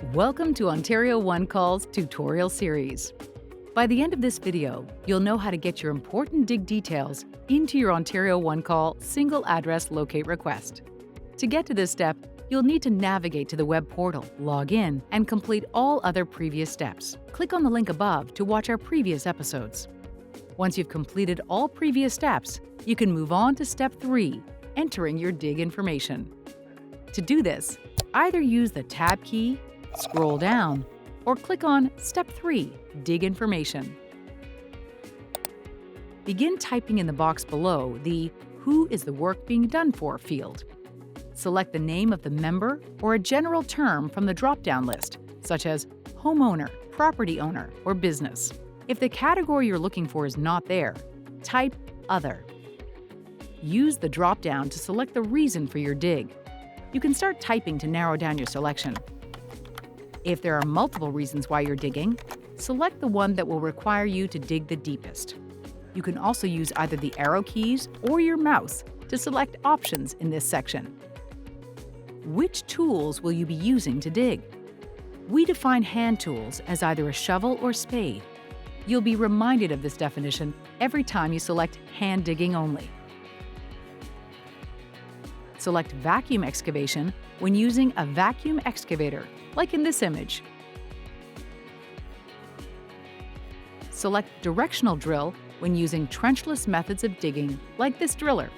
Welcome to Ontario One Call's tutorial series. By the end of this video, you'll know how to get your important dig details into your Ontario One Call single address locate request. To get to this step, you'll need to navigate to the web portal, log in, and complete all other previous steps. Click on the link above to watch our previous episodes. Once you've completed all previous steps, you can move on to step 3, entering your dig information. To do this, either use the Tab key, scroll down, or click on Step 3, Dig Information. Begin typing in the box below the Who is the work being done for field. Select the name of the member or a general term from the drop-down list, such as homeowner, property owner, or business. If the category you're looking for is not there, type Other. Use the drop-down to select the reason for your dig. You can start typing to narrow down your selection. If there are multiple reasons why you're digging, select the one that will require you to dig the deepest. You can also use either the arrow keys or your mouse to select options in this section. Which tools will you be using to dig? We define hand tools as either a shovel or spade. You'll be reminded of this definition every time you select hand digging only. Select vacuum excavation when using a vacuum excavator, like in this image. Select directional drill when using trenchless methods of digging, like this driller.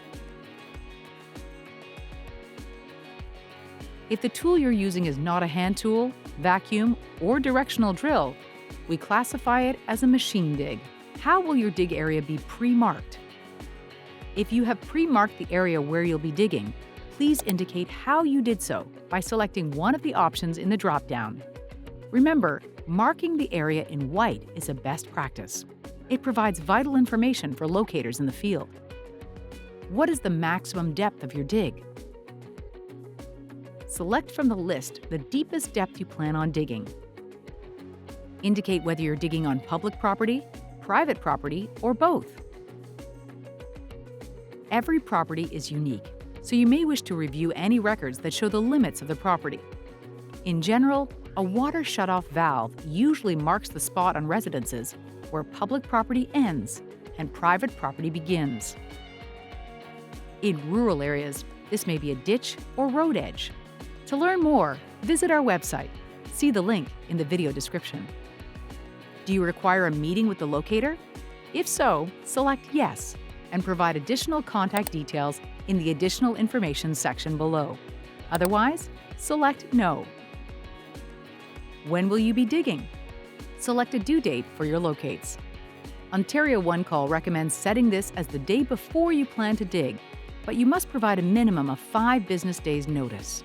If the tool you're using is not a hand tool, vacuum, or directional drill, we classify it as a machine dig. How will your dig area be pre-marked? If you have pre-marked the area where you'll be digging, please indicate how you did so by selecting one of the options in the drop-down. Remember, marking the area in white is a best practice. It provides vital information for locators in the field. What is the maximum depth of your dig? Select from the list the deepest depth you plan on digging. Indicate whether you're digging on public property, private property, or both. Every property is unique, so you may wish to review any records that show the limits of the property. In general, a water shutoff valve usually marks the spot on residences where public property ends and private property begins. In rural areas, this may be a ditch or road edge. To learn more, visit our website. See the link in the video description. Do you require a meeting with the locator? If so, select Yes and provide additional contact details in the Additional Information section below. Otherwise, select No. When will you be digging? Select a due date for your locates. Ontario One Call recommends setting this as the day before you plan to dig, but you must provide a minimum of 5 business days' notice.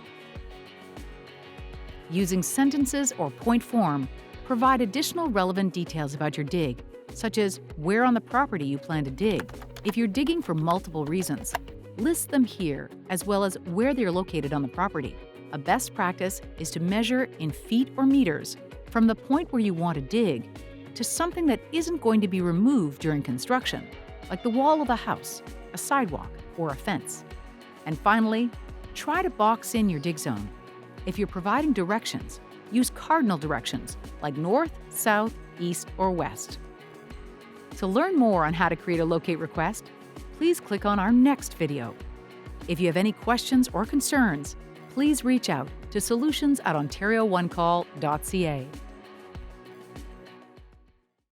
Using sentences or point form, provide additional relevant details about your dig, such as where on the property you plan to dig. If you're digging for multiple reasons, list them here, as well as where they're located on the property. A best practice is to measure in feet or meters from the point where you want to dig to something that isn't going to be removed during construction, like the wall of a house, a sidewalk, or a fence. And finally, try to box in your dig zone. If you're providing directions, use cardinal directions like north, south, east, or west. To learn more on how to create a locate request, please click on our next video. If you have any questions or concerns, please reach out to solutions@ontarioonecall.ca.